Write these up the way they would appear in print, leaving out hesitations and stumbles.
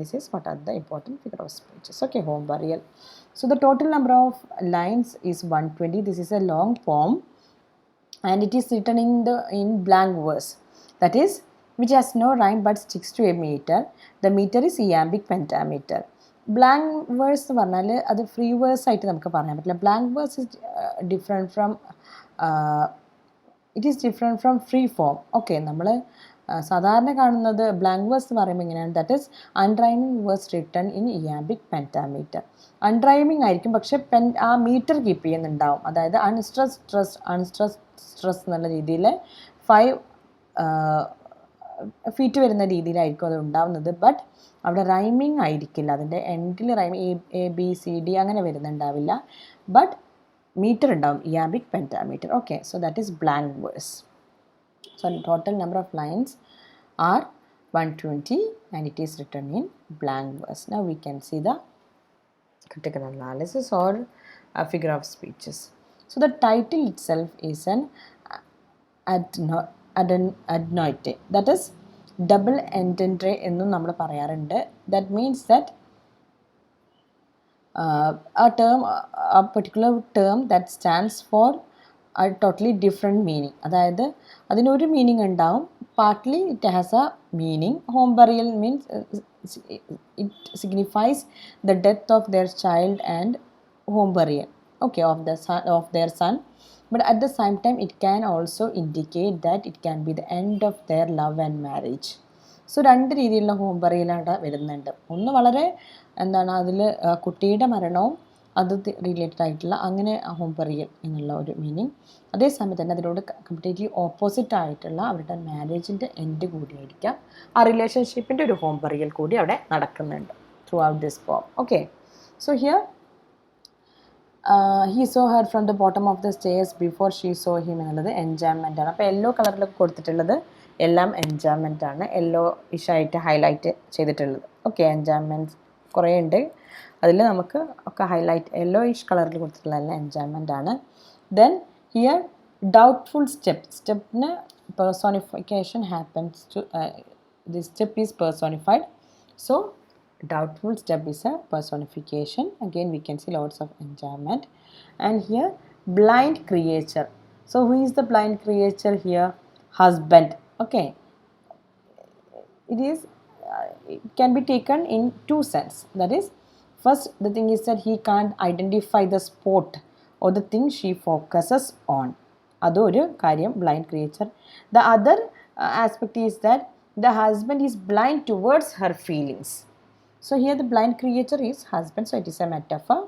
This is what are the important figure of speeches. Okay, home burial. So the total number of lines is 120. This is a long poem and it is written in blank verse, that is which has no rhyme but sticks to a meter. The meter is iambic pentameter. Blank verse എന്ന് പറഞ്ഞാൽ അത് free verse ആയിട്ട് നമുക്ക് പറയാൻ പറ്റില്ല. Blank verse is different from it is different from free form. Okay, നമ്മൾ സാധാരണ കാണുന്നത് ബ്ലാങ്ക് വേഴ്സ് എന്ന് പറയുമ്പോൾ എങ്ങനെയാണ്, that is unrhyming verse written in iambic pentameter. Unrhyming ആയിരിക്കും, പക്ഷെ ആ മീറ്റർ കീപ്പ് ചെയ്യുന്നുണ്ടാവും. അതായത് അൺസ്ട്രെസ് എന്നുള്ള രീതിയിൽ 5 ഫീറ്റ് വരുന്ന രീതിയിലായിരിക്കും അത് ഉണ്ടാവുന്നത്. ബട്ട് അവിടെ റൈമിങ് ആയിരിക്കില്ല, അതിൻ്റെ എൻഡിൽ എ ബി സി ഡി അങ്ങനെ വരുന്നുണ്ടാവില്ല. ബട്ട് meter ഉണ്ടാവും, iambic pentameter. Okay, so that is blank verse. So total number of lines are 120 and it is written in blank verse. Now we can see the critical analysis or figure of speeches. So the title itself is an adnoite, that is double entendre എന്നും നമ്മൾ പറയാറുണ്ട്. That means that a particular term that stands for a totally different meaning. അതായത് അതിനൊരു meaning ഉണ്ടാവും, partly it has a meaning. Home burial means it signifies the death of their child and home burial, okay, of their son. But at the same time it can also indicate that it can be the end of their love and marriage. So രണ്ട് രീതിയിലുള്ള home ബറിയലാണ് വരുന്നുണ്ട്. ഒന്ന് വളരെ എന്താണ്, അതിൽ കുട്ടിയുടെ മരണവും അത് റിലേറ്റഡ് ആയിട്ടുള്ള അങ്ങനെ ഹോം ബറിയൽ എന്നുള്ള ഒരു മീനിങ്. അതേസമയം തന്നെ അതിനോട് കംപ്ലീറ്റ്ലി ഓപ്പോസിറ്റ് ആയിട്ടുള്ള അവരുടെ മാരേജിൻ്റെ എൻഡ് കൂടിയായിരിക്കാം, ആ റിലേഷൻഷിപ്പിൻ്റെ ഒരു ഹോം ബറിയൽ കൂടി അവിടെ നടക്കുന്നുണ്ട് ത്രൂ ഔട്ട് ദിസ് പോം. Okay, so here he saw her from the bottom of the stairs before she saw him എന്നുള്ളത് എൻജോയ്മെൻ്റ് ആണ്. അപ്പോൾ യെല്ലോ കളറിലൊക്കെ കൊടുത്തിട്ടുള്ളത് എല്ലാം എൻജോയ്മെൻ്റ് ആണ്, യെല്ലോ ഇഷായിട്ട് ഹൈലൈറ്റ് ചെയ്തിട്ടുള്ളത്. ഓക്കെ, എൻജോയ്മെൻറ്റ്സ് കുറേ ഉണ്ട്, അതിൽ നമുക്ക് ഒക്കെ ഹൈലൈറ്റ് യെല്ലോ ഇഷ് കളറിൽ കൊടുത്തിട്ടുള്ള എല്ലാം എൻജോയ്മെൻ്റ് ആണ്. ദെൻ ഹിയർ ഡൗട്ട്ഫുൾ സ്റ്റെപ്പിന് personification happens to this step is personified. So doubtful step is a personification. Again we can see lots of enjoyment. And here blind creature. So who is the blind creature here? Husband. Okay, it can be taken in two sense. That is, first the thing is that he can't identify the spot or the thing she focuses on. അതൊരു കാര്യം, blind creature. The other aspect is that the husband is blind towards her feelings. So here the blind creature is husband, so it is a metaphor.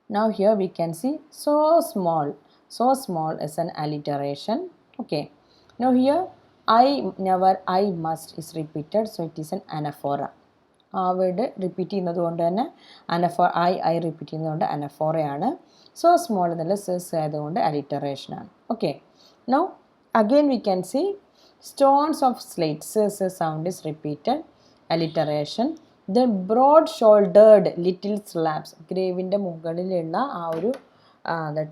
Now here we can see so small. So small is an alliteration. Okay, now here I never, I must is repeated, so it is an anaphora. ആ word repeat ചെയ്യുന്നത് കൊണ്ട് തന്നെ I repeat ചെയ്യുന്നതുകൊണ്ട് അനഫോറയാണ്. So small എന്നുള്ള s's ആയതുകൊണ്ട് അലിറ്ററേഷനാണ്. Okay, now again we can see stones of slate, s's sound is repeated, alliteration. Then broad shouldered little slabs, ഗ്രേവിൻ്റെ മുകളിലുള്ള ആ ഒരു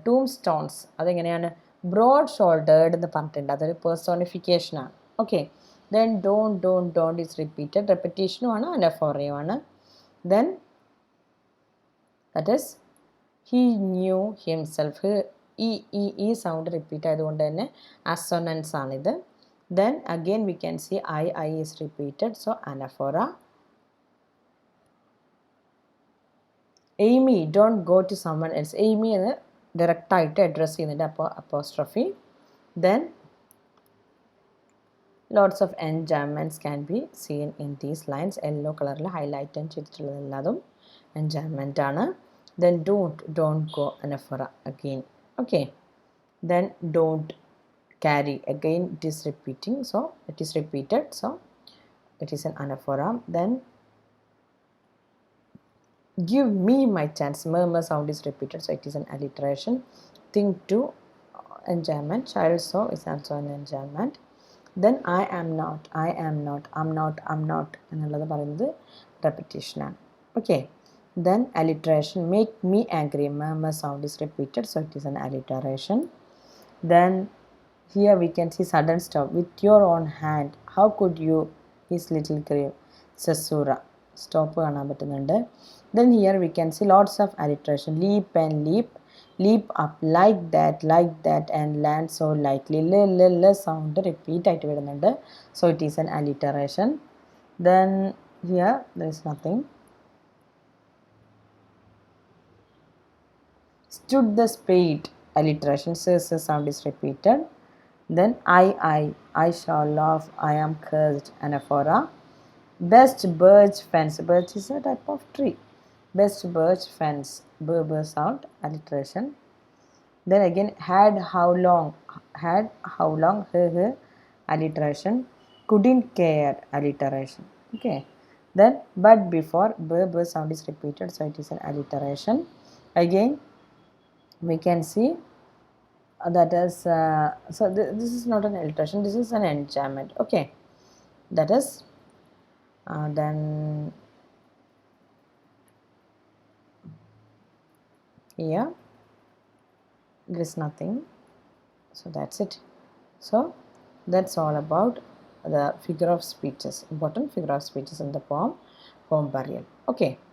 ടൂം സ്റ്റോൺസ്, അതെങ്ങനെയാണ് ബ്രോഡ് ഷോൾഡേർഡ് എന്ന് പറഞ്ഞിട്ടുണ്ട്, അതൊരു പേഴ്സോണിഫിക്കേഷനാണ്. Okay, then don't is repeated, repetition ആണ്, anaphora. Then that is he knew himself, ഈ sound repeat ആയതുകൊണ്ട് തന്നെ assonance ആണിത്. Then again we can see I is repeated, so anaphora. Amy, don't go to someone else. Amy എന്ന് direct ആയിട്ട് address ചെയ്യുന്നുണ്ട്, അപ്പോൾ apostrophe. Then lots of enjambments can be seen in these lines. Yellow കളറിൽ highlight ചെയ്തിട്ടുള്ളത് എല്ലാതും enjambment ആണ്. Then don't go, anaphora again. Okay, then don't carry, again it is repeating, so it is repeated, so it is an anaphora. Then give me my chance, murmur sound is repeated, so it is an alliteration. Think to, enjambment. Child, so is also an enjambment. Then I am not എന്നുള്ളത് പറയുന്നത് റെപ്പിറ്റേഷനാണ്. Okay, then alliteration, make me angry, murmur sound is repeated, so it is an alliteration. Then here we can see sudden stop, with your own hand, how could you, his little grave. Sesura. Stop കാണാൻ പറ്റുന്നുണ്ട്. Then here we can see lots of alliteration. Leap and leap. Leap up like that and land so lightly. L sound repeat ആയിട്ട് വരുന്നുണ്ട്. So it is an alliteration. Then here there is nothing. Stood the spade. Alliteration. Sound is repeated. Then I shall laugh. I am cursed. Anaphora. Best birch fence. Birch is a type of tree. Best birch fence. Sound. Alliteration. Then again, had how long. Had how long. Alliteration. Couldn't care. Alliteration. Okay. Then but before. Sound is repeated, so it is an alliteration. Again, we can see that is this is not an alliteration, this is an enchantment. Okay, that is then here there is nothing, so that's it. So that's all about the figure of speeches, important figure of speeches in the poem Burial. Okay.